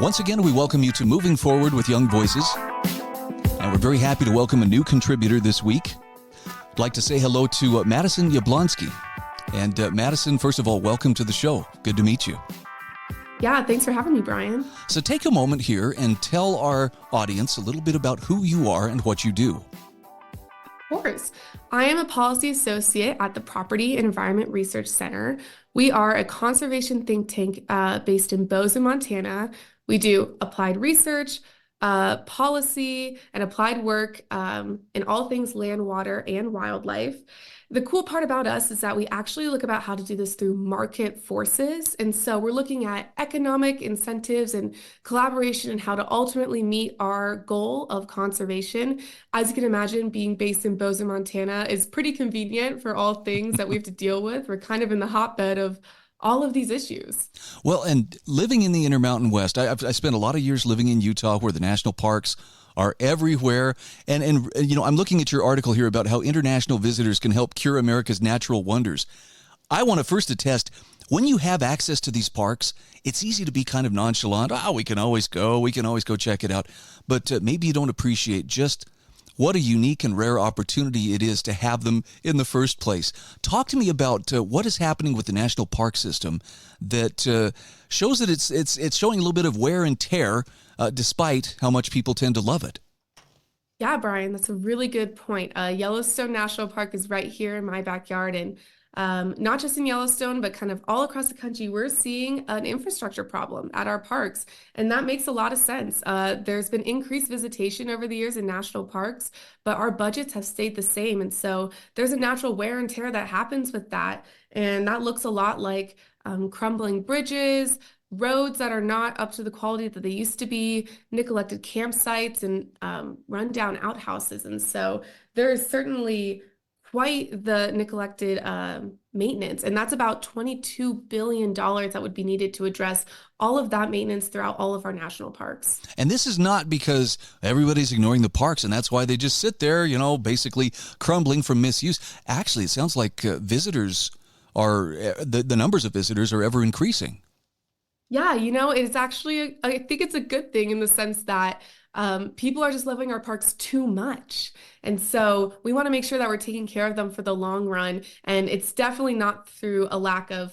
Once again, we welcome you to Moving Forward with Young Voices. And we're very happy to welcome a new contributor this week. I'd like to say hello to Madison Yablonski. And Madison, first of all, welcome to the show. Good to meet you. Yeah, thanks for having me, Brian. So take a moment here and tell our audience a little bit about who you are and what you do. Of course. I am a policy associate at the Property and Environment Research Center. We are a conservation think tank based in Bozeman, Montana. We do applied research, policy, and applied work in all things land, water, and wildlife. The cool part about us is that we actually look about how to do this through market forces. And so we're looking at economic incentives and collaboration and how to ultimately meet our goal of conservation. As you can imagine, being based in Bozeman, Montana is pretty convenient for all things that we have to deal with. We're kind of in the hotbed of all of these issues. Well, and living in the Intermountain West, I spent a lot of years living in Utah where the national parks are everywhere. And you know, I'm looking at your article here about how international visitors can help cure America's natural wonders. I want to first attest, when you have access to these parks, it's easy to be kind of nonchalant. We can always go check it out. But maybe you don't appreciate just what a unique and rare opportunity it is to have them in the first place. Talk to me about what is happening with the national park system that shows that it's showing a little bit of wear and tear, despite how much people tend to love it. Yeah, Brian, that's a really good point. Yellowstone National Park is right here in my backyard, and not just in Yellowstone, but kind of all across the country, we're seeing an infrastructure problem at our parks, and that makes a lot of sense. There's been increased visitation over the years in national parks, but our budgets have stayed the same, and so there's a natural wear and tear that happens with that, and that looks a lot like crumbling bridges, roads that are not up to the quality that they used to be, neglected campsites, and rundown outhouses, and so there is certainly quite the neglected maintenance. And that's about $22 billion that would be needed to address all of that maintenance throughout all of our national parks. And this is not because everybody's ignoring the parks and that's why they just sit there, you know, basically crumbling from misuse. Actually, it sounds like visitors are, the numbers of visitors are ever increasing. Yeah, you know, it's actually, I think it's a good thing in the sense that people are just loving our parks too much. And so we want to make sure that we're taking care of them for the long run. And it's definitely not through a lack of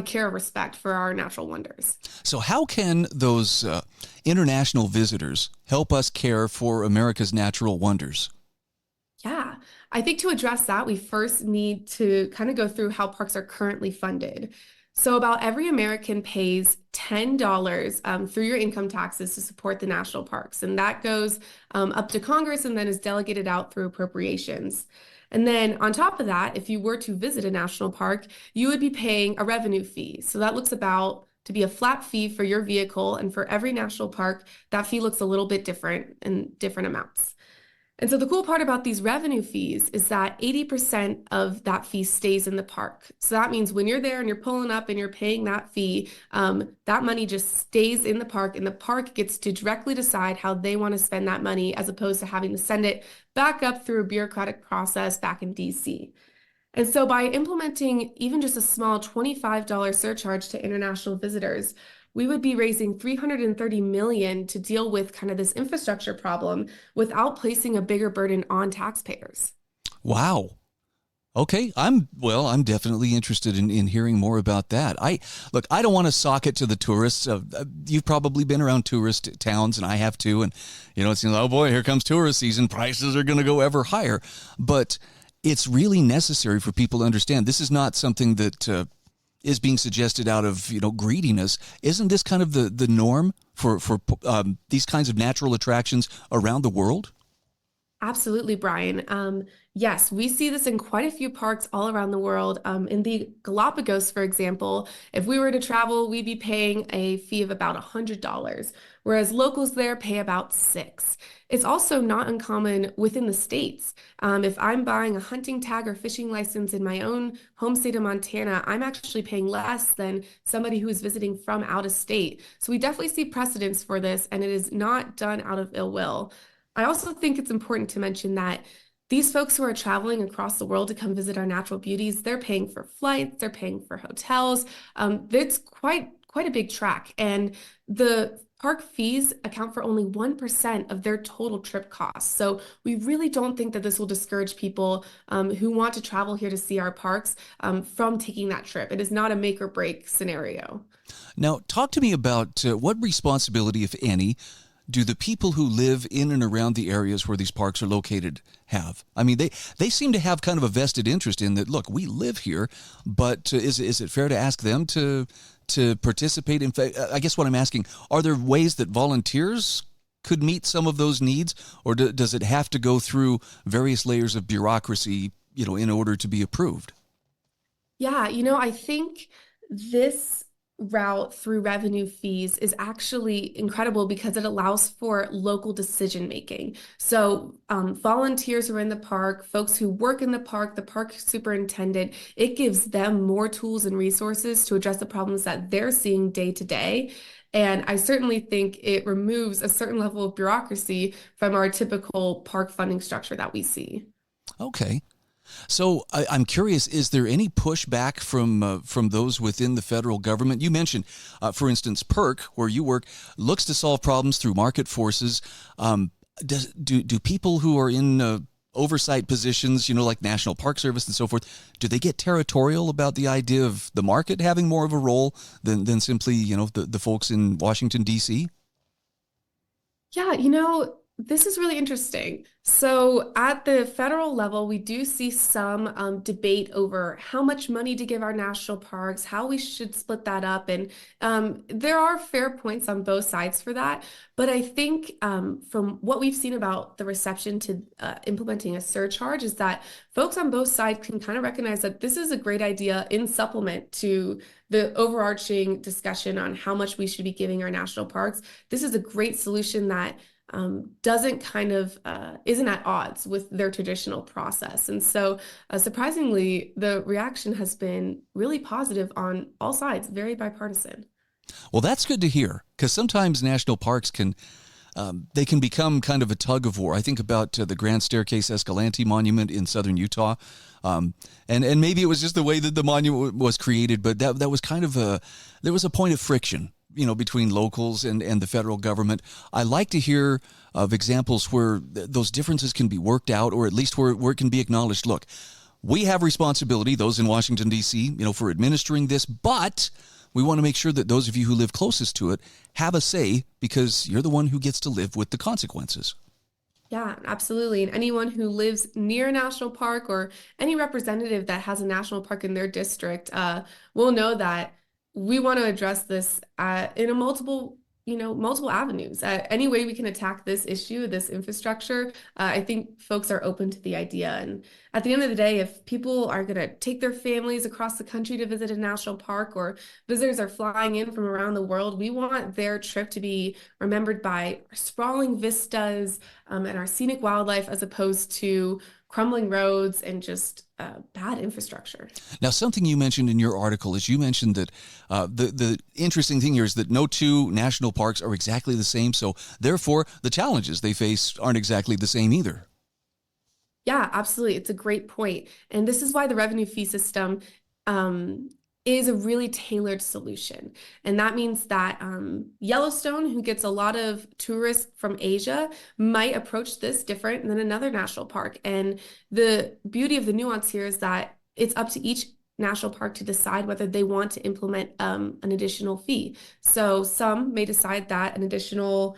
care or respect for our natural wonders. So how can those international visitors help us care for America's natural wonders? Yeah, I think to address that, we first need to kind of go through how parks are currently funded. So about every American pays $10 through your income taxes to support the national parks. And that goes up to Congress and then is delegated out through appropriations. And then on top of that, if you were to visit a national park, you would be paying a revenue fee. So that looks about to be a flat fee for your vehicle. And for every national park, that fee looks a little bit different in different amounts. And so the cool part about these revenue fees is that 80% of that fee stays in the park. So that means when you're there and you're pulling up and you're paying that fee, that money just stays in the park, and the park gets to directly decide how they want to spend that money as opposed to having to send it back up through a bureaucratic process back in DC. And so by implementing even just a small $25 surcharge to international visitors, we would be raising $330 million to deal with kind of this infrastructure problem without placing a bigger burden on taxpayers. Wow. Okay, I'm definitely interested in hearing more about that. I don't want to sock it to the tourists. You've probably been around tourist towns, and I have too. And, you know, it seems, oh boy, here comes tourist season. Prices are going to go ever higher. But it's really necessary for people to understand this is not something that is being suggested out of, you know, greediness. Isn't this kind of the norm for these kinds of natural attractions around the world? Absolutely, Brian. Yes, we see this in quite a few parks all around the world. In the Galapagos, for example, if we were to travel, we'd be paying a fee of about $100, whereas locals there pay about $6. It's also not uncommon within the states. If I'm buying a hunting tag or fishing license in my own home state of Montana, I'm actually paying less than somebody who is visiting from out of state. So we definitely see precedents for this, and it is not done out of ill will. I also think it's important to mention that these folks who are traveling across the world to come visit our natural beauties, they're paying for flights, they're paying for hotels. It's quite quite a big track. And the park fees account for only 1% of their total trip costs. So we really don't think that this will discourage people who want to travel here to see our parks from taking that trip. It is not a make or break scenario. Now, talk to me about what responsibility, if any, do the people who live in and around the areas where these parks are located have? I mean, they seem to have kind of a vested interest in that. Look, we live here, but is it fair to ask them to participate? In fact, I guess what I'm asking, are there ways that volunteers could meet some of those needs, or does it have to go through various layers of bureaucracy, in order to be approved? Yeah, I think this route through revenue fees is actually incredible because it allows for local decision making. So volunteers who are in the park, folks who work in the park superintendent, it gives them more tools and resources to address the problems that they're seeing day to day. And I certainly think it removes a certain level of bureaucracy from our typical park funding structure that we see. Okay. So I'm curious, is there any pushback from those within the federal government? You mentioned, for instance, PERC, where you work, looks to solve problems through market forces. Do people who are in oversight positions, like National Park Service and so forth, do they get territorial about the idea of the market having more of a role than simply, the folks in Washington, D.C.? Yeah, this is really interesting. So at the federal level, we do see some debate over how much money to give our national parks, how we should split that up. And there are fair points on both sides for that. But I think from what we've seen about the reception to implementing a surcharge is that folks on both sides can kind of recognize that this is a great idea in supplement to the overarching discussion on how much we should be giving our national parks. This is a great solution that doesn't isn't at odds with their traditional process. And so surprisingly, the reaction has been really positive on all sides, very bipartisan. Well, that's good to hear, because sometimes national parks they can become kind of a tug of war. I think about the Grand Staircase Escalante Monument in southern Utah. And maybe it was just the way that the monument was created, but that was there was a point of friction, between locals and the federal government. I like to hear of examples where those differences can be worked out, or at least where it can be acknowledged. Look, we have responsibility, those in Washington, D.C., for administering this, but we want to make sure that those of you who live closest to it have a say, because you're the one who gets to live with the consequences. Yeah, absolutely. And anyone who lives near a national park, or any representative that has a national park in their district, will know that we want to address this in multiple avenues. Any way we can attack this issue, this infrastructure, I think folks are open to the idea. And at the end of the day, if people are going to take their families across the country to visit a national park, or visitors are flying in from around the world, we want their trip to be remembered by our sprawling vistas and our scenic wildlife, as opposed to crumbling roads and just bad infrastructure. Now, something you mentioned in your article is you mentioned that the interesting thing here is that no two national parks are exactly the same. So therefore, the challenges they face aren't exactly the same either. Yeah, absolutely. It's a great point. And this is why the revenue fee system is a really tailored solution. And that means that Yellowstone, who gets a lot of tourists from Asia, might approach this different than another national park. And the beauty of the nuance here is that it's up to each national park to decide whether they want to implement an additional fee. So some may decide that an additional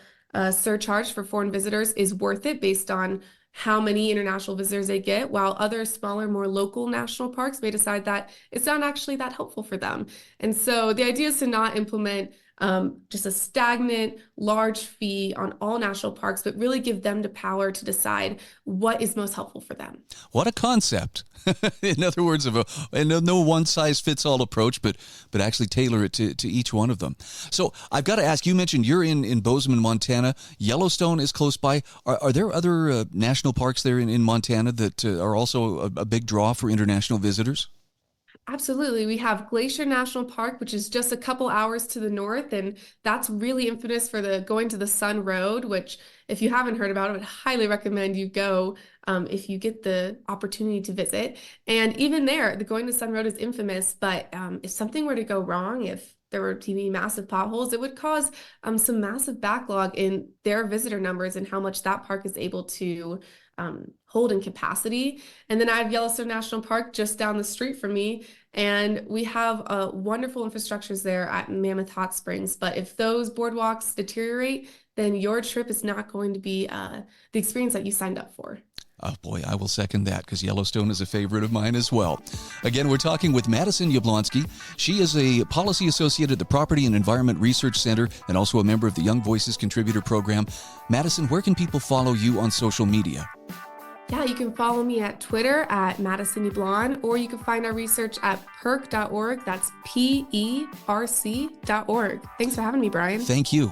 surcharge for foreign visitors is worth it based on how many international visitors they get, while other smaller, more local national parks may decide that it's not actually that helpful for them. And so the idea is to not implement just a stagnant, large fee on all national parks, but really give them the power to decide what is most helpful for them. What a concept. In other words, no one-size-fits-all approach, but actually tailor it to each one of them. So I've got to ask, you mentioned you're in Bozeman, Montana. Yellowstone is close by. Are there other national parks there in Montana that are also a big draw for international visitors? Absolutely. We have Glacier National Park, which is just a couple hours to the north, and that's really infamous for the Going to the Sun Road, which, if you haven't heard about it, I would highly recommend you go if you get the opportunity to visit. And even there, the Going to the Sun Road is infamous, but if something were to go wrong, if there were to be massive potholes, it would cause some massive backlog in their visitor numbers and how much that park is able to hold in capacity. And then I have Yellowstone National Park just down the street from me, and we have wonderful infrastructures there at Mammoth Hot Springs. But if those boardwalks deteriorate, then your trip is not going to be the experience that you signed up for. Oh boy, I will second that because Yellowstone is a favorite of mine as well. Again, we're talking with Madison Yablonski. She is a policy associate at the Property and Environment Research Center and also a member of the Young Voices Contributor Program. Madison, where can people follow you on social media? Yeah, you can follow me at Twitter at Madison Yablon, or you can find our research at perc.org. That's PERC.org. Thanks for having me, Brian. Thank you.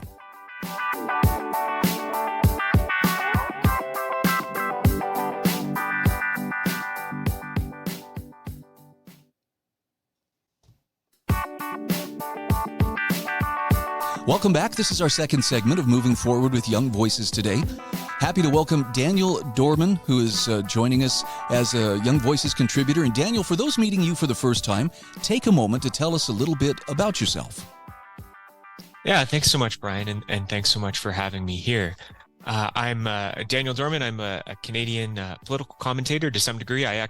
Welcome back. This is our second segment of Moving Forward with Young Voices today. Happy to welcome Daniel Dorman, who is joining us as a Young Voices contributor. And Daniel, for those meeting you for the first time, take a moment to tell us a little bit about yourself. Yeah, thanks so much, Brian, and thanks so much for having me here. I'm Daniel Dorman. I'm a Canadian political commentator to some degree. I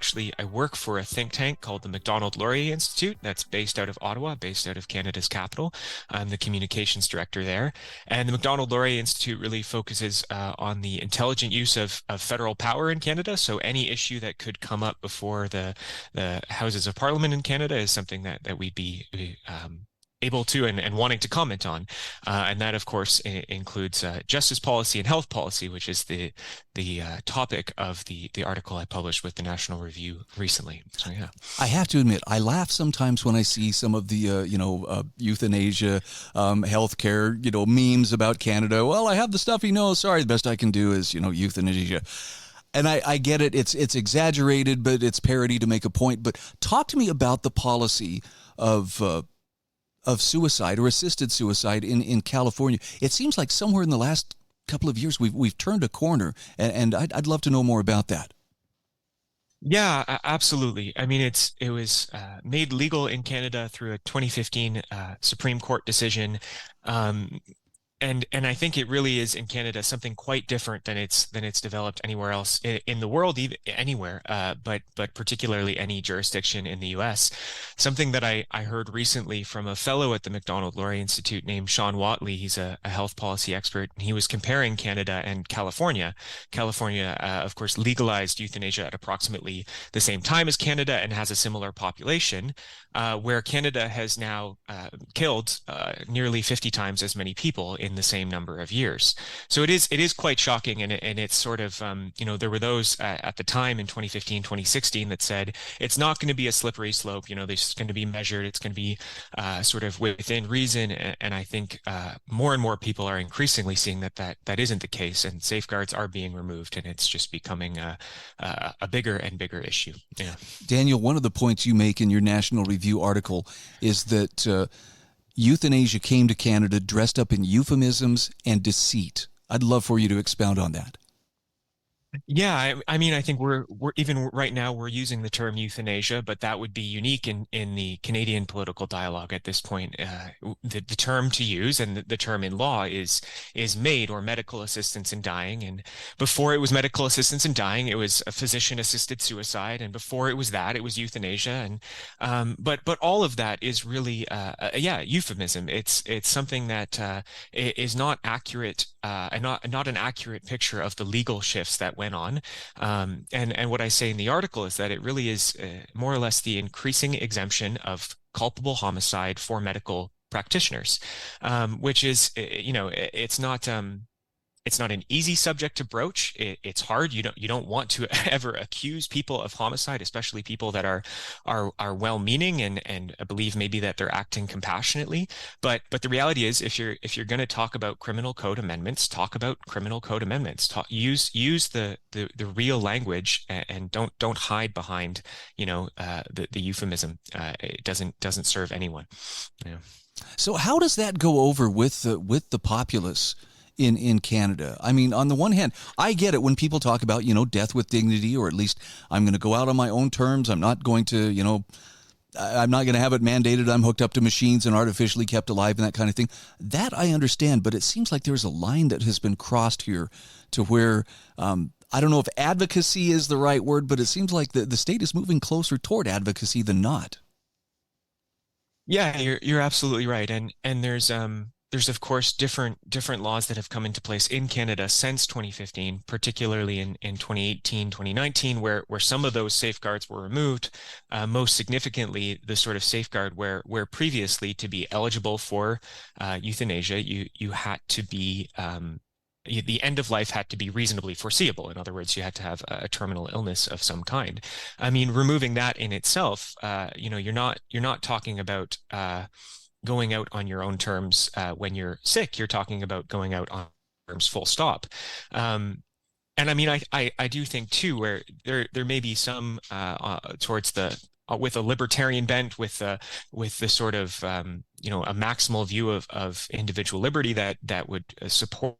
work for a think tank called the Macdonald-Laurier Institute that's based out of Ottawa, based out of Canada's capital. I'm the communications director there. And the Macdonald-Laurier Institute really focuses on the intelligent use of federal power in Canada. So any issue that could come up before the Houses of Parliament in Canada is something that we'd be able to and wanting to comment on. And that, of course, includes justice policy and health policy, which is the topic of the article I published with the National Review recently. So, yeah. I have to admit, I laugh sometimes when I see some of the, euthanasia, healthcare, memes about Canada. Well, I have the stuff, sorry, the best I can do is, euthanasia. And I get it. It's exaggerated, but it's parody to make a point. But talk to me about the policy of suicide or assisted suicide in California. It seems like somewhere in the last couple of years we've turned a corner, and I'd love to know more about that. Yeah, absolutely. I mean, it was made legal in Canada through a 2015 Supreme Court decision. And I think it really is in Canada something quite different than it's developed anywhere else in the world, even anywhere, but particularly any jurisdiction in the U.S. Something that I heard recently from a fellow at the Macdonald-Laurier Institute named Sean Watley. He's a health policy expert, and he was comparing Canada and California. California, of course, legalized euthanasia at approximately the same time as Canada and has a similar population, where Canada has now killed nearly 50 times as many people in the same number of years. So it is quite shocking, and it's sort of there were those at the time in 2015, 2016 that said it's not going to be a slippery slope. This is going to be measured. It's going to be sort of within reason. And I think more and more people are increasingly seeing that isn't the case, and safeguards are being removed, and it's just becoming a bigger and bigger issue. Yeah. Daniel, one of the points you make in your National Review article is that euthanasia came to Canada dressed up in euphemisms and deceit. I'd love for you to expound on that. Yeah, I mean, I think we're even right now we're using the term euthanasia, but that would be unique in the Canadian political dialogue at this point. The term to use and the term in law is MAID, or medical assistance in dying. And before it was medical assistance in dying, it was a physician-assisted suicide, and before it was that, it was euthanasia. And but all of that is really euphemism. It's something that is not accurate, and not an accurate picture of the legal shifts that went on. And what I say in the article is that it really is more or less the increasing exemption of culpable homicide for medical practitioners, which is, it's not an easy subject to broach. It's hard. You don't want to ever accuse people of homicide, especially people that are well-meaning and believe maybe that they're acting compassionately. But the reality is, if you're going to talk about criminal code amendments, talk about criminal code amendments. Use the real language, and don't hide behind the euphemism. It doesn't serve anyone. Yeah. So how does that go over with the populace in Canada? I mean, on the one hand, I get it when people talk about, death with dignity, or at least I'm going to go out on my own terms. I'm not going to, I'm not going to have it mandated. I'm hooked up to machines and artificially kept alive and that kind of thing. That I understand, but it seems like there's a line that has been crossed here to where I don't know if advocacy is the right word, but it seems like the state is moving closer toward advocacy than not. Yeah, you're absolutely right. And there's of course different laws that have come into place in Canada since 2015, particularly in 2018, 2019, where some of those safeguards were removed. Most significantly, the sort of safeguard where previously to be eligible for euthanasia, you had to be the end of life had to be reasonably foreseeable. In other words, you had to have a terminal illness of some kind. I mean, removing that in itself, you're not talking about going out on your own terms when you're sick. You're talking about going out on terms, full stop. And I mean, I do think too, where there may be some towards the with a libertarian bent, with the sort of a maximal view of individual liberty that would support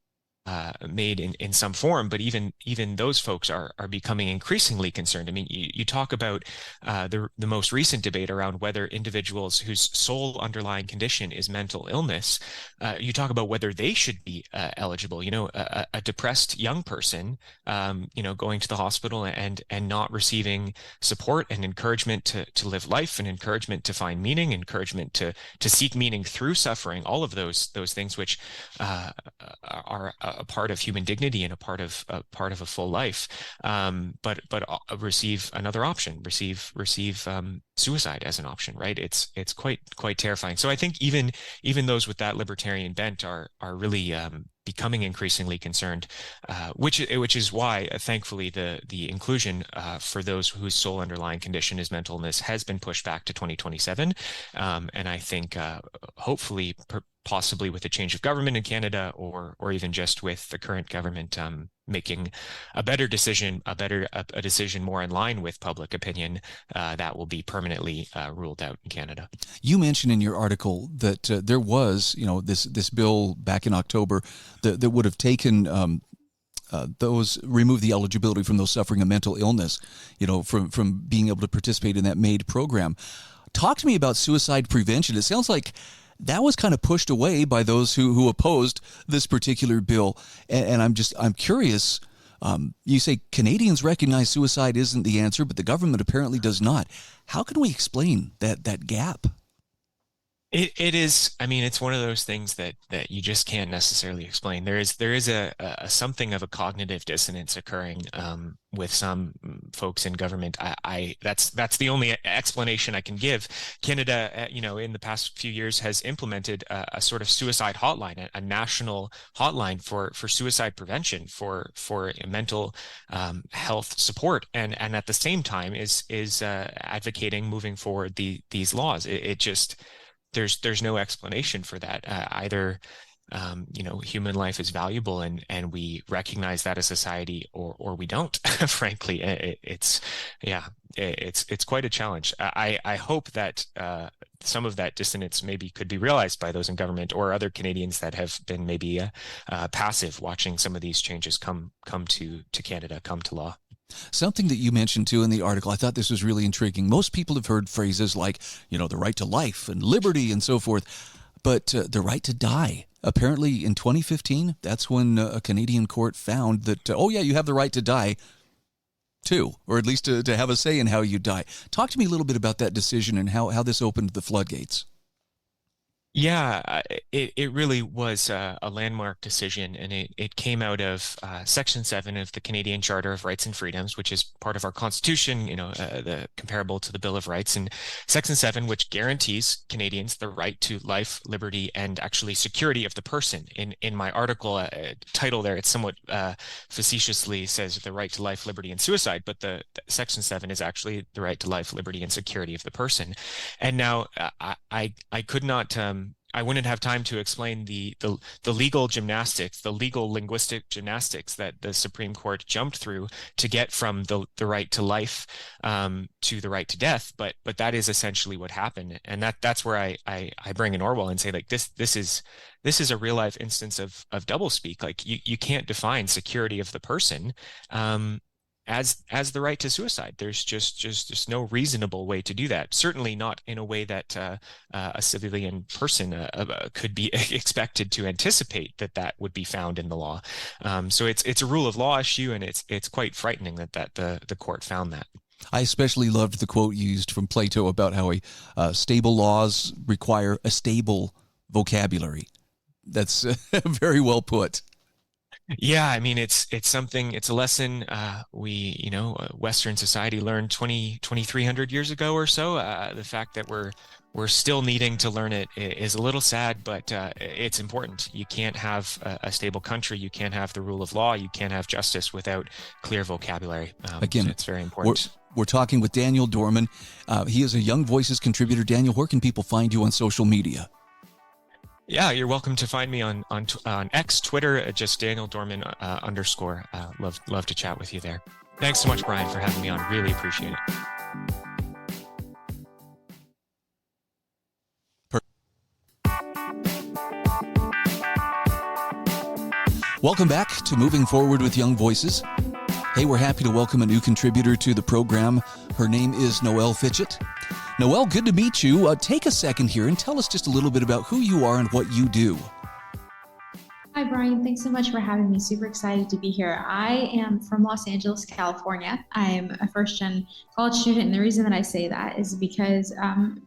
MAID in some form, but even those folks are becoming increasingly concerned. I mean, you talk about the most recent debate around whether individuals whose sole underlying condition is mental illness, you talk about whether they should be eligible. A depressed young person, going to the hospital and not receiving support and encouragement to live life, and encouragement to find meaning, encouragement to seek meaning through suffering, all of those things which are a part of human dignity and a part of a full life, but receive another option, receive suicide as an option, right? It's quite terrifying. So I think even those with that libertarian bent are really becoming increasingly concerned, which is why, thankfully, the inclusion for those whose sole underlying condition is mental illness has been pushed back to 2027, and I think hopefully, possibly with a change of government in Canada, or even just with the current government making a better decision, a decision more in line with public opinion, that will be permanently ruled out in Canada. You mentioned in your article that there was, this bill back in October that would have taken remove the eligibility from those suffering a mental illness, from being able to participate in that MAID program. Talk to me about suicide prevention. It sounds like that was kind of pushed away by those who opposed this particular bill. And I'm curious, you say Canadians recognize suicide isn't the answer, but the government apparently does not. How can we explain that gap? It is. I mean, it's one of those things that you just can't necessarily explain. There is a something of a cognitive dissonance occurring with some folks in government. That's the only explanation I can give. Canada, in the past few years has implemented a sort of suicide hotline, a national hotline for suicide prevention, for mental health support, and at the same time is advocating moving forward these laws. It just there's no explanation for that. Either human life is valuable and we recognize that as society, or we don't. Frankly, it's quite a challenge. I hope that some of that dissonance maybe could be realized by those in government or other Canadians that have been maybe passive watching some of these changes come to Canada, come to law. Something that you mentioned too in the article, I thought this was really intriguing. Most people have heard phrases like, the right to life and liberty and so forth, but the right to die. Apparently in 2015, that's when a Canadian court found that, you have the right to die too, or at least to have a say in how you die. Talk to me a little bit about that decision and how this opened the floodgates. Yeah, it really was a landmark decision, and it came out of Section 7 of the Canadian Charter of Rights and Freedoms, which is part of our Constitution, the comparable to the Bill of Rights. And Section 7, which guarantees Canadians the right to life, liberty, and actually security of the person. In my article title there, it somewhat facetiously says the right to life, liberty, and suicide, but the Section 7 is actually the right to life, liberty, and security of the person. And now I could not I wouldn't have time to explain the legal gymnastics, the legal linguistic gymnastics that the Supreme Court jumped through to get from the right to life to the right to death, but that is essentially what happened, and that's where I bring in Orwell and say, like, this is a real life instance of doublespeak. Like, you can't define security of the person as the right to suicide. There's just no reasonable way to do that. Certainly not in a way that a civilian person could be expected to anticipate that would be found in the law. So it's a rule of law issue, and it's quite frightening that the court found that. I especially loved the quote used from Plato about how stable laws require a stable vocabulary. That's very well put. Yeah, I mean, it's a lesson Western society learned 2,300 years ago or so. The fact that we're still needing to learn it is a little sad, but it's important. You can't have a stable country. You can't have the rule of law. You can't have justice without clear vocabulary. Again, so it's very important. We're talking with Daniel Dorman. He is a Young Voices contributor. Daniel, where can people find you on social media? Yeah, you're welcome to find me on X, Twitter, just Daniel Dorman _. Love to chat with you there. Thanks so much, Brian, for having me on. Really appreciate it. Welcome back to Moving Forward with Young Voices. Hey, we're happy to welcome a new contributor to the program. Her name is Noelle Fitchett. Noelle, good to meet you. Take a second here and tell us just a little bit about who you are and what you do. Hi, Brian. Thanks so much for having me. Super excited to be here. I am from Los Angeles, California. I'm a first-gen college student, and the reason that I say that is because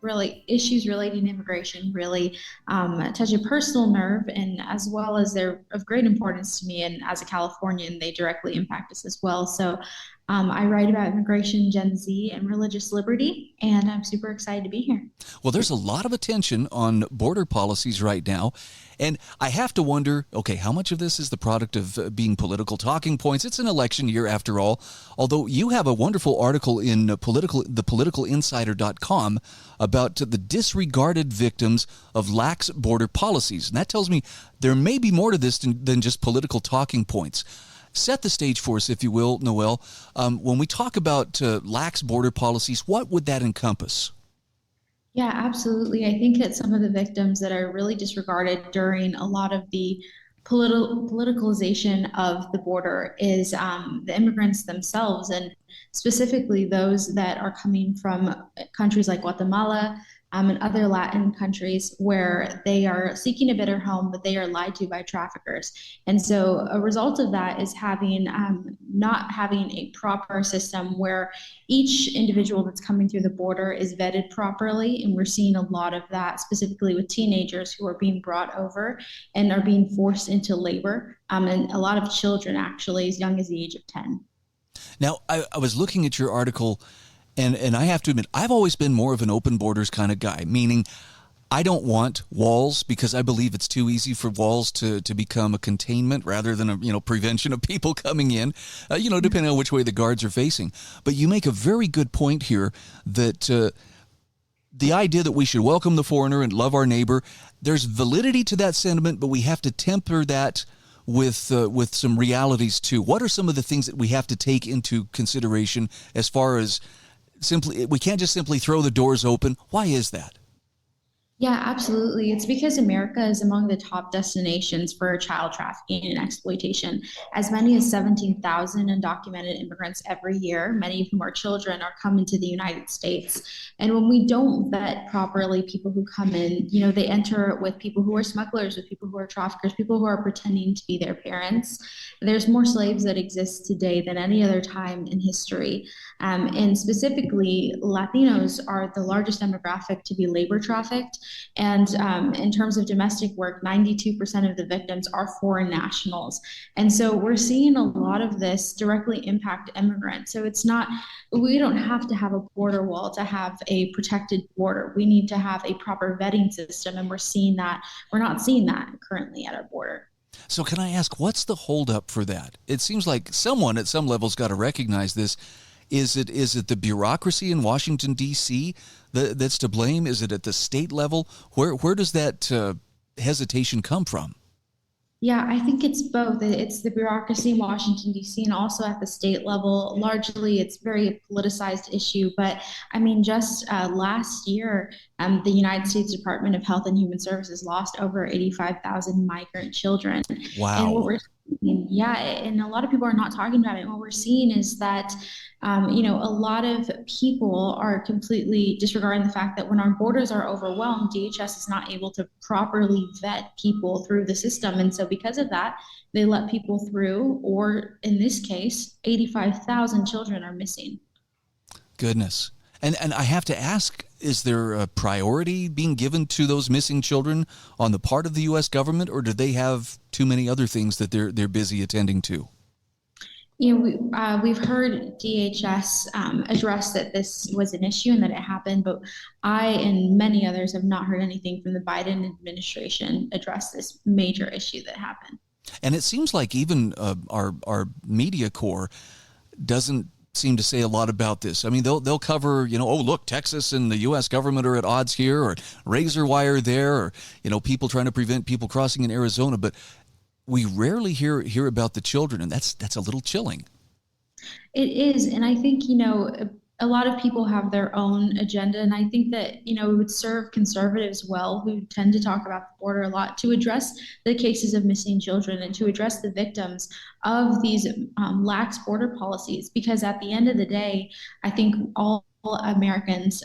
really issues relating to immigration really touch a personal nerve, and as well as they're of great importance to me, and as a Californian, they directly impact us as well. So I write about immigration, Gen Z, and religious liberty, and I'm super excited to be here. Well, there's a lot of attention on border policies right now, and I have to wonder, okay, how much of this is the product of being political talking points? It's an election year after all, although you have a wonderful article in thepoliticalinsider.com about the disregarded victims of lax border policies, and that tells me there may be more to this than just political talking points. Set the stage for us, if you will, Noelle. When we talk about lax border policies, what would that encompass? Yeah, absolutely. I think that some of the victims that are really disregarded during a lot of the politicalization of the border is the immigrants themselves, and specifically those that are coming from countries like Guatemala, and other Latin countries where they are seeking a better home, but they are lied to by traffickers. And so a result of that is having not having a proper system where each individual that's coming through the border is vetted properly. And we're seeing a lot of that specifically with teenagers who are being brought over and are being forced into labor. And a lot of children actually as young as the age of 10. Now, I was looking at your article, and I have to admit, I've always been more of an open borders kind of guy, meaning I don't want walls because I believe it's too easy for walls to become a containment rather than a prevention of people coming in, depending on which way the guards are facing. But you make a very good point here that the idea that we should welcome the foreigner and love our neighbor, there's validity to that sentiment, but we have to temper that with some realities too. What are some of the things that we have to take into consideration as far as we can't just simply throw the doors open? Why is that? Yeah, absolutely. It's because America is among the top destinations for child trafficking and exploitation. As many as 17,000 undocumented immigrants every year, many of whom are children, are coming to the United States. And when we don't vet properly people who come in, they enter with people who are smugglers, with people who are traffickers, people who are pretending to be their parents. There's more slaves that exist today than any other time in history. And specifically, Latinos are the largest demographic to be labor trafficked. And in terms of domestic work, 92% of the victims are foreign nationals. And so we're seeing a lot of this directly impact immigrants. So we don't have to have a border wall to have a protected border. We need to have a proper vetting system. And we're not seeing that currently at our border. So can I ask, what's the holdup for that? It seems like someone at some level's got to recognize this. Is it the bureaucracy in Washington, D.C. that's to blame? Is it at the state level? Where does that hesitation come from? Yeah, I think it's both. It's the bureaucracy in Washington, D.C., and also at the state level. Largely, it's very politicized issue. But I mean, just last year, the United States Department of Health and Human Services lost over 85,000 migrant children. Wow. And Yeah, and a lot of people are not talking about it. What we're seeing is that, a lot of people are completely disregarding the fact that when our borders are overwhelmed, DHS is not able to properly vet people through the system. And so because of that, they let people through, or in this case, 85,000 children are missing. Goodness. And I have to ask, is there a priority being given to those missing children on the part of the U.S. government, or do they have too many other things that they're busy attending to? We've heard DHS address that this was an issue and that it happened, but I and many others have not heard anything from the Biden administration address this major issue that happened. And it seems like even our media corps doesn't seem to say a lot about this. I mean, they'll cover, oh, look, Texas and the U.S. government are at odds here, or razor wire there, or, people trying to prevent people crossing in Arizona. But we rarely hear about the children, and that's a little chilling. It is. And I think, a lot of people have their own agenda. And I think that, it would serve conservatives well, who tend to talk about the border a lot, to address the cases of missing children and to address the victims of these lax border policies. Because at the end of the day, I think all Americans,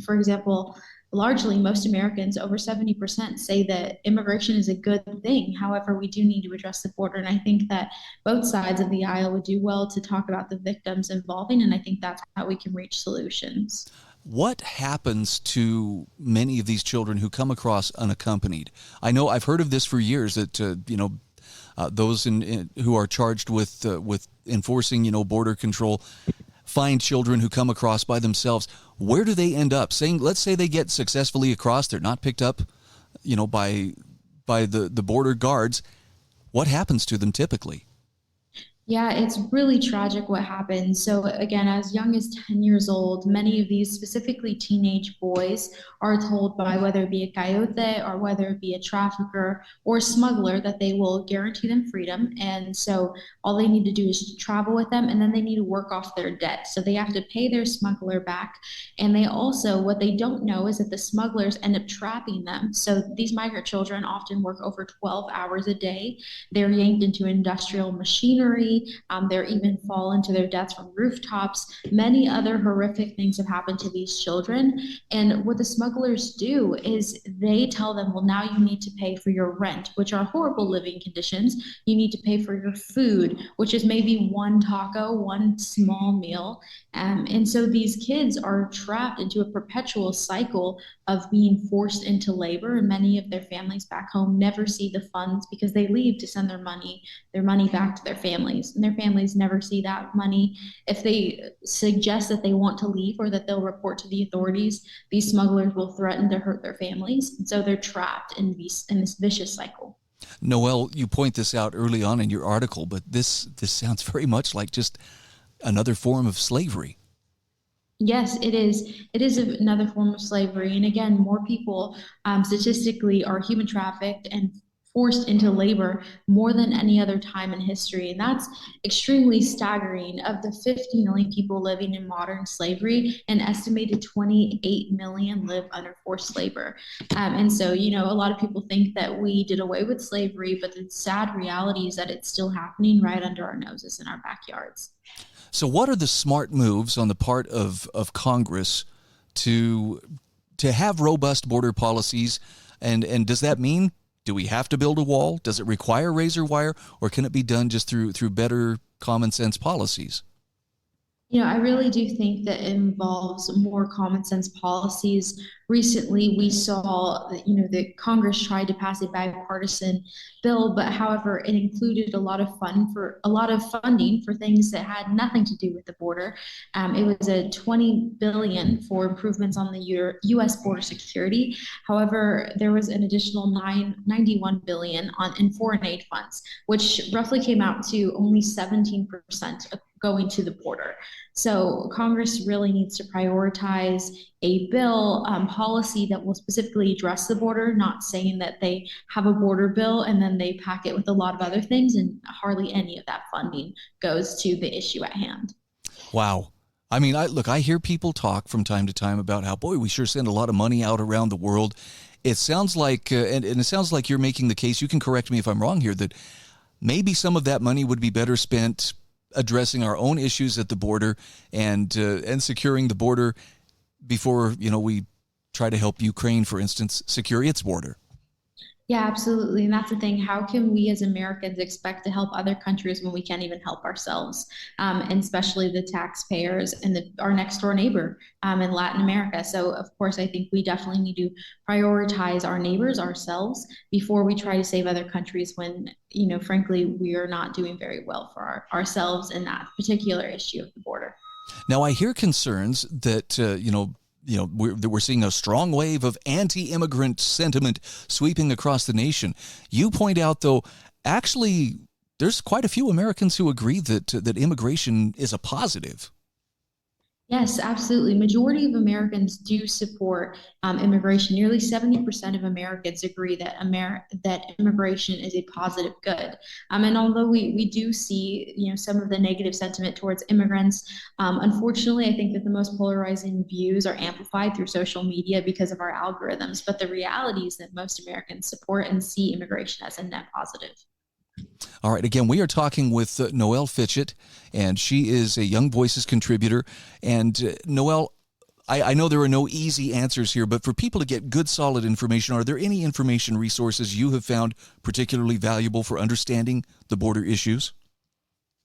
for example, largely most Americans, over 70%, say that immigration is a good thing. However, we do need to address the border. And I think that both sides of the aisle would do well to talk about the victims involving. And I think that's how we can reach solutions. What happens to many of these children who come across unaccompanied? I know I've heard of this for years, that, those who are charged with enforcing, border control find children who come across by themselves. Where do they end up? Let's say they get successfully across, they're not picked up, by the border guards. What happens to them typically? Yeah, it's really tragic what happens. So again, as young as 10 years old, many of these, specifically teenage boys, are told by whether it be a coyote or whether it be a trafficker or smuggler that they will guarantee them freedom. And so all they need to do is travel with them, and then they need to work off their debt. So they have to pay their smuggler back. And they also, what they don't know is that the smugglers end up trapping them. So these migrant children often work over 12 hours a day. They're yanked into industrial machinery. They're even fall into their deaths from rooftops. Many other horrific things have happened to these children. And what the smugglers do is they tell them, well, now you need to pay for your rent, which are horrible living conditions. You need to pay for your food, which is maybe one taco, one small meal. And so these kids are trapped into a perpetual cycle of being forced into labor. And many of their families back home never see the funds because they leave to send their money back to their families. And their families never see that money. If they suggest that they want to leave or that they'll report to the authorities, these smugglers will threaten to hurt their families. And so they're trapped in this vicious cycle. Noelle, you point this out early on in your article, but this sounds very much like just another form of slavery. Yes, it is. It is another form of slavery. And again, more people statistically are human trafficked and forced into labor more than any other time in history. And that's extremely staggering. Of the 50 million people living in modern slavery, an estimated 28 million live under forced labor. And so, a lot of people think that we did away with slavery, but the sad reality is that it's still happening right under our noses in our backyards. So what are the smart moves on the part of Congress to have robust border policies? And does that mean, do we have to build a wall? Does it require razor wire, or can it be done just through better common sense policies? I really do think that it involves more common sense policies. Recently, we saw that Congress tried to pass a bipartisan bill, but however, it included a lot of funding for things that had nothing to do with the border. It was a $20 billion for improvements on the U.S. border security. However, there was an additional $91 billion in foreign aid funds, which roughly came out to only 17% going to the border. So Congress really needs to prioritize a bill policy that will specifically address the border, not saying that they have a border bill and then they pack it with a lot of other things and hardly any of that funding goes to the issue at hand. Wow. I mean, I hear people talk from time to time about how, boy, we sure send a lot of money out around the world. It sounds like, and it sounds like you're making the case, you can correct me if I'm wrong here, that maybe some of that money would be better spent addressing our own issues at the border and securing the border before, we try to help Ukraine, for instance, secure its border. Yeah, absolutely. And that's the thing. How can we as Americans expect to help other countries when we can't even help ourselves? And especially the taxpayers and our next door neighbor in Latin America. So, of course, I think we definitely need to prioritize our neighbors ourselves before we try to save other countries when, frankly, we are not doing very well for ourselves in that particular issue of the border. Now, I hear concerns that, we're seeing a strong wave of anti-immigrant sentiment sweeping across the nation. You point out, though, actually, there's quite a few Americans who agree that immigration is a positive. Yes, absolutely. Majority of Americans do support immigration. Nearly 70% of Americans agree that that immigration is a positive good. And although we do see, some of the negative sentiment towards immigrants, unfortunately, I think that the most polarizing views are amplified through social media because of our algorithms. But the reality is that most Americans support and see immigration as a net positive. All right. Again, we are talking with Noelle Fitchett, and she is a Young Voices contributor. And Noelle, I know there are no easy answers here, but for people to get good, solid information, are there any information resources you have found particularly valuable for understanding the border issues?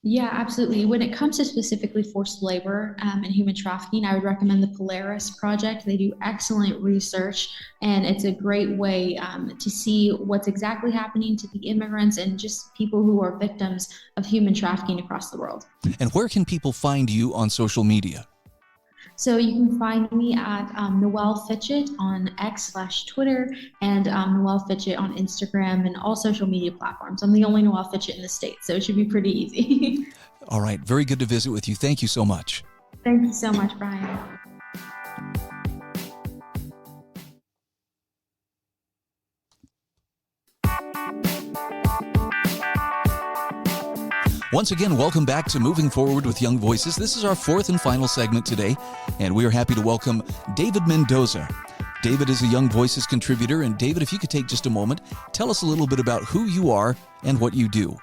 Yeah, absolutely. When it comes to specifically forced labor and human trafficking, I would recommend the Polaris Project. They do excellent research, and it's a great way to see what's exactly happening to the immigrants and just people who are victims of human trafficking across the world. And where can people find you on social media? So you can find me at Noelle Fitchett on X/Twitter and Noelle Fitchett on Instagram and all social media platforms. I'm the only Noelle Fitchett in the States, so it should be pretty easy. All right. Very good to visit with you. Thank you so much. Thank you so much, Brian. Once again, welcome back to Moving Forward with Young Voices. This is our fourth and final segment today, and we are happy to welcome David Mendoza. David is a Young Voices contributor, and David, if you could take just a moment, tell us a little bit about who you are and what you do.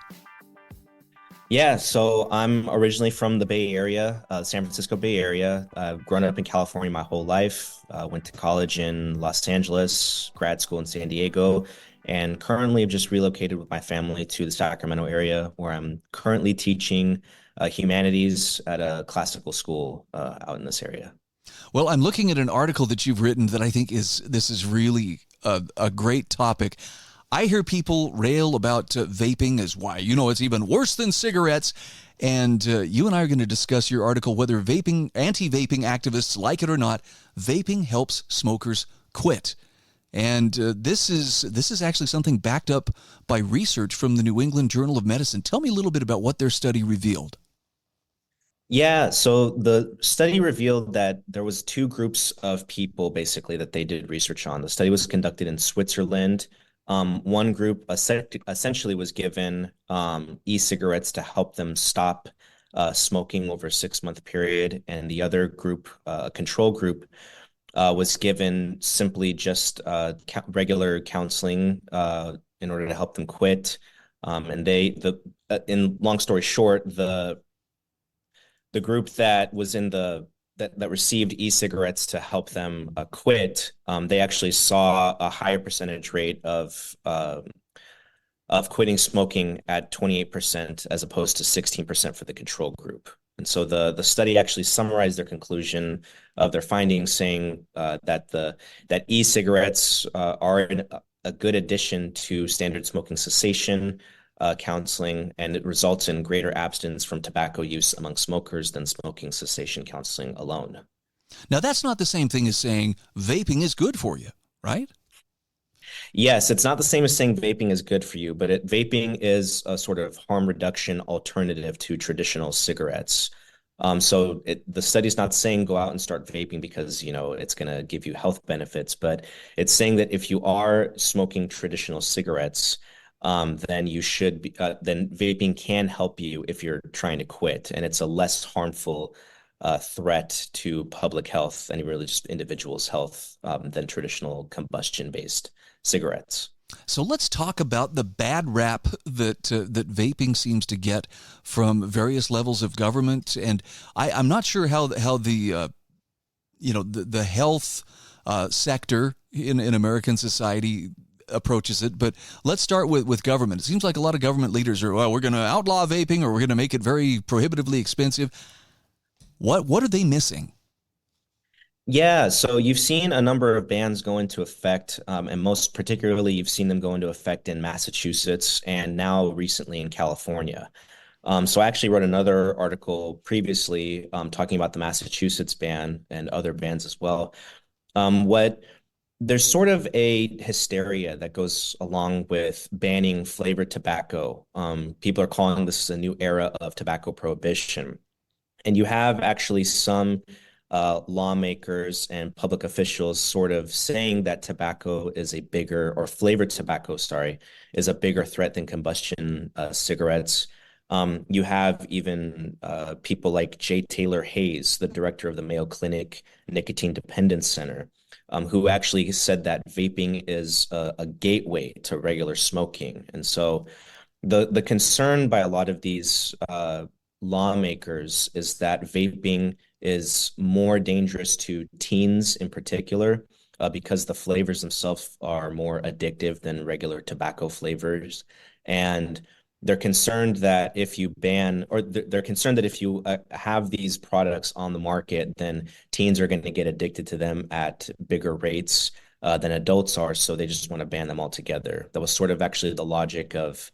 Yeah, so I'm originally from the Bay Area, San Francisco Bay Area. I've grown up in California my whole life, went to college in Los Angeles, grad school in San Diego, and currently I've just relocated with my family to the Sacramento area where I'm currently teaching humanities at a classical school out in this area. Well, I'm looking at an article that you've written that I think this is really a great topic. I hear people rail about vaping as why, it's even worse than cigarettes. And you and I are going to discuss your article, whether anti-vaping activists like it or not, vaping helps smokers quit. And this is actually something backed up by research from the New England Journal of Medicine. Tell me a little bit about what their study revealed. Yeah, so the study revealed that there was two groups of people basically that they did research on. The study was conducted in Switzerland. One group essentially was given e-cigarettes to help them stop smoking over a 6-month period, and the other group, control group, was given simply just regular counseling in order to help them quit. And in long story short, the group that was in that received e-cigarettes to help them quit, they actually saw a higher percentage rate of quitting smoking at 28% as opposed to 16% for the control group. And so the study actually summarized their conclusion of their findings, saying that e-cigarettes are a good addition to standard smoking cessation counseling, and it results in greater abstinence from tobacco use among smokers than smoking cessation counseling alone. Now, that's not the same thing as saying vaping is good for you, right? Yes, it's not the same as saying vaping is good for you, but vaping is a sort of harm reduction alternative to traditional cigarettes. So the study's not saying go out and start vaping because, it's going to give you health benefits, but it's saying that if you are smoking traditional cigarettes, then you should be, then vaping can help you if you're trying to quit, and it's a less harmful threat to public health and really just individuals' health than traditional combustion-based cigarettes. So let's talk about the bad rap that vaping seems to get from various levels of government, and I'm not sure how the the health sector in American society approaches it. But let's start with government. It seems like a lot of government leaders are, well, we're going to outlaw vaping, or we're going to make it very prohibitively expensive. What are they missing? Yeah, so you've seen a number of bans go into effect, and most particularly, you've seen them go into effect in Massachusetts and now recently in California. So I actually wrote another article previously talking about the Massachusetts ban and other bans as well. What There's sort of a hysteria that goes along with banning flavored tobacco. People are calling this a new era of tobacco prohibition. And you have actually some lawmakers and public officials sort of saying that tobacco is a bigger, or flavored tobacco, sorry, is a bigger threat than combustion cigarettes. You have even people like J. Taylor Hayes, the director of the Mayo Clinic Nicotine Dependence Center, who actually said that vaping is a gateway to regular smoking. And so the concern by a lot of these lawmakers is that vaping is more dangerous to teens in particular, because the flavors themselves are more addictive than regular tobacco flavors. And they're concerned that if you ban, or they're concerned that if you have these products on the market, then teens are going to get addicted to them at bigger rates than adults are. So they just want to ban them altogether. That was sort of actually the logic of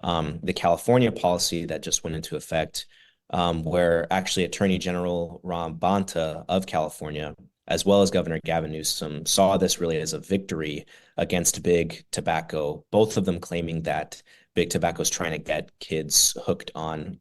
the California policy that just went into effect, where actually Attorney General Ron Bonta of California, as well as Governor Gavin Newsom, saw this really as a victory against big tobacco, both of them claiming that big tobacco is trying to get kids hooked on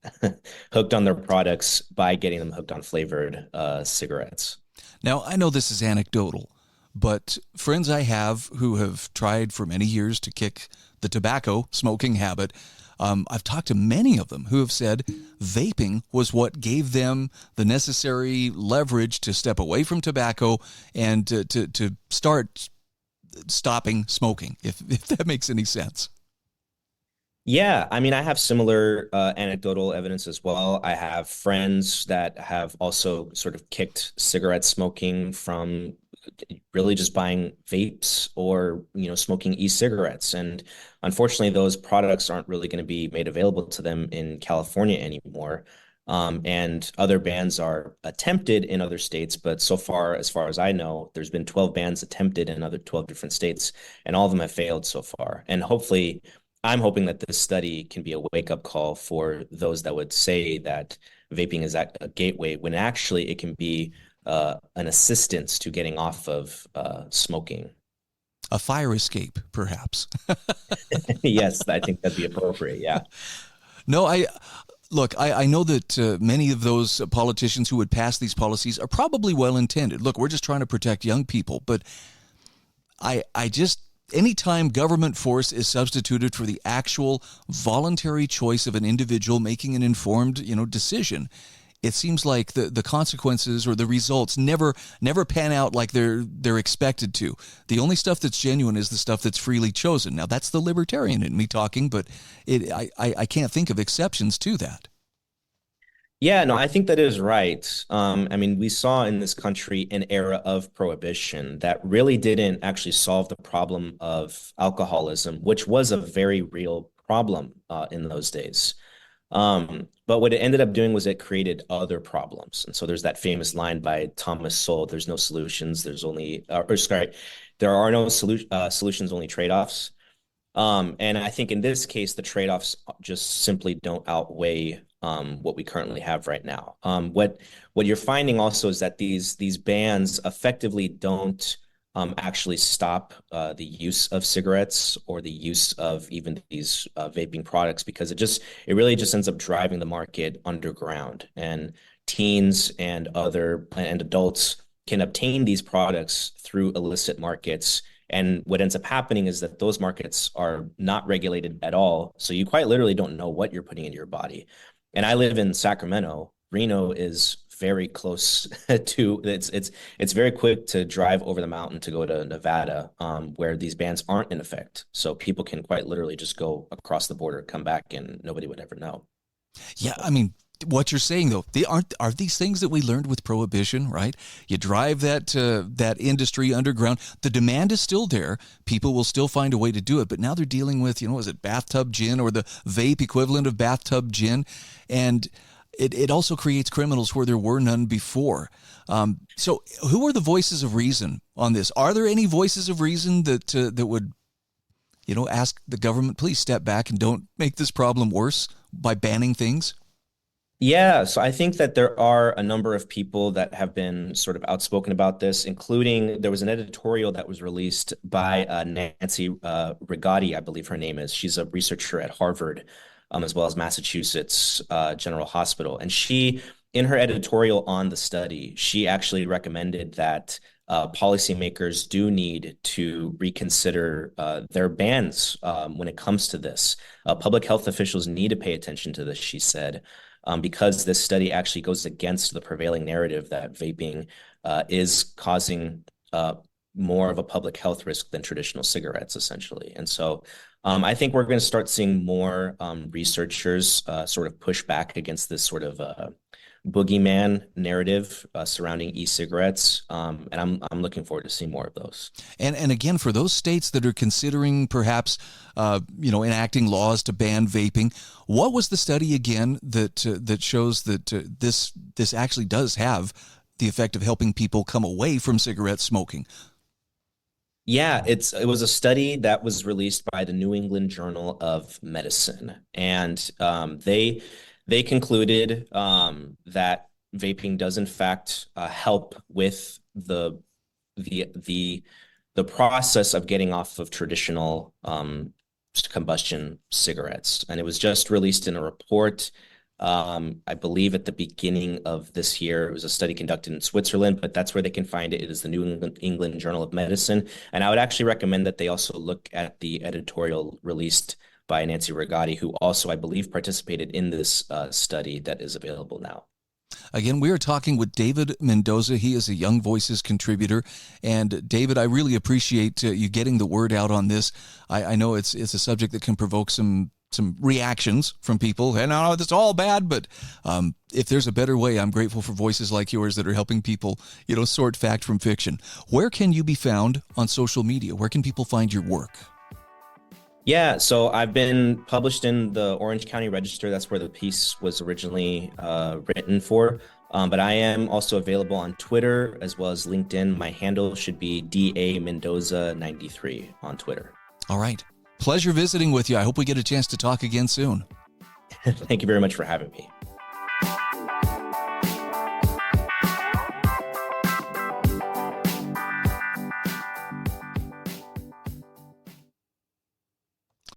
hooked on their products by getting them hooked on flavored cigarettes. Now, I know this is anecdotal, but friends I have who have tried for many years to kick the tobacco smoking habit, I've talked to many of them who have said vaping was what gave them the necessary leverage to step away from tobacco and to start stopping smoking, if that makes any sense. Yeah, I mean, I have similar anecdotal evidence as well. I have friends that have also sort of kicked cigarette smoking from really just buying vapes or, smoking e-cigarettes. And unfortunately, those products aren't really going to be made available to them in California anymore. And other bans are attempted in other states, but so far, as far as I know, there's been 12 bans attempted in other 12 different states, and all of them have failed so far. And hopefully, I'm hoping that this study can be a wake-up call for those that would say that vaping is a gateway, when actually it can be an assistance to getting off of smoking. A fire escape, perhaps. Yes, I think that'd be appropriate. Yeah. No, I know that many of those politicians who would pass these policies are probably well-intended. Look, we're just trying to protect young people, but I just, anytime government force is substituted for the actual voluntary choice of an individual making an informed, decision, it seems like the consequences or the results never pan out like they're expected to. The only stuff that's genuine is the stuff that's freely chosen. Now, that's the libertarian in me talking, but I can't think of exceptions to that. Yeah, no, I think that is right. I mean, we saw in this country an era of prohibition that really didn't actually solve the problem of alcoholism, which was a very real problem in those days. But what it ended up doing was it created other problems. And so there's that famous line by Thomas Sowell: there's no solutions, there are no solutions, only trade-offs. And I think in this case, the trade-offs just simply don't outweigh what we currently have right now. What you're finding also is that these bans effectively don't actually stop the use of cigarettes or the use of even these vaping products, because it really just ends up driving the market underground, and teens and adults can obtain these products through illicit markets. And what ends up happening is that those markets are not regulated at all. So you quite literally don't know what you're putting into your body. And I live in Sacramento. Reno is very close to it's very quick to drive over the mountain to go to Nevada, where these bans aren't in effect. So people can quite literally just go across the border, come back, and nobody would ever know. Yeah, I mean, what you're saying though, are these things that we learned with prohibition, right? You drive that industry underground. The demand is still there. People will still find a way to do it. But now they're dealing with, is it bathtub gin or the vape equivalent of bathtub gin, and it also creates criminals where there were none before. So who are the voices of reason on this? Are there any voices of reason that would, ask the government, please step back and don't make this problem worse by banning things? Yeah, so I think that there are a number of people that have been sort of outspoken about this, including there was an editorial that was released by Nancy Rigotti, I believe her name is. She's a researcher at Harvard, as well as Massachusetts General Hospital. And she, in her editorial on the study, she actually recommended that policymakers do need to reconsider their bans when it comes to this. Public health officials need to pay attention to this, she said, because this study actually goes against the prevailing narrative that vaping is causing more of a public health risk than traditional cigarettes, essentially. And so I think we're going to start seeing more researchers sort of push back against this sort of boogeyman narrative surrounding e-cigarettes, and I'm looking forward to seeing more of those. And again, for those states that are considering perhaps enacting laws to ban vaping, what was the study again that shows that this actually does have the effect of helping people come away from cigarette smoking? Yeah, it was a study that was released by the New England Journal of Medicine, and they concluded that vaping does in fact help with the process of getting off of traditional combustion cigarettes. And it was just released in a report, I believe at the beginning of this year. It was a study conducted in Switzerland, but that's where they can find it. It is the New England Journal of Medicine. And I would actually recommend that they also look at the editorial released by Nancy Rigotti, who also, I believe, participated in this study that is available now. Again, we are talking with David Mendoza. He is a Young Voices contributor. And David, I really appreciate you getting the word out on this. I know it's a subject that can provoke some reactions from people. And I know it's all bad, but if there's a better way, I'm grateful for voices like yours that are helping people, sort fact from fiction. Where can you be found on social media? Where can people find your work? Yeah, so I've been published in the Orange County Register. That's where the piece was originally written for. But I am also available on Twitter as well as LinkedIn. My handle should be DA Mendoza 93 on Twitter. All right. Pleasure visiting with you. I hope we get a chance to talk again soon. Thank you very much for having me.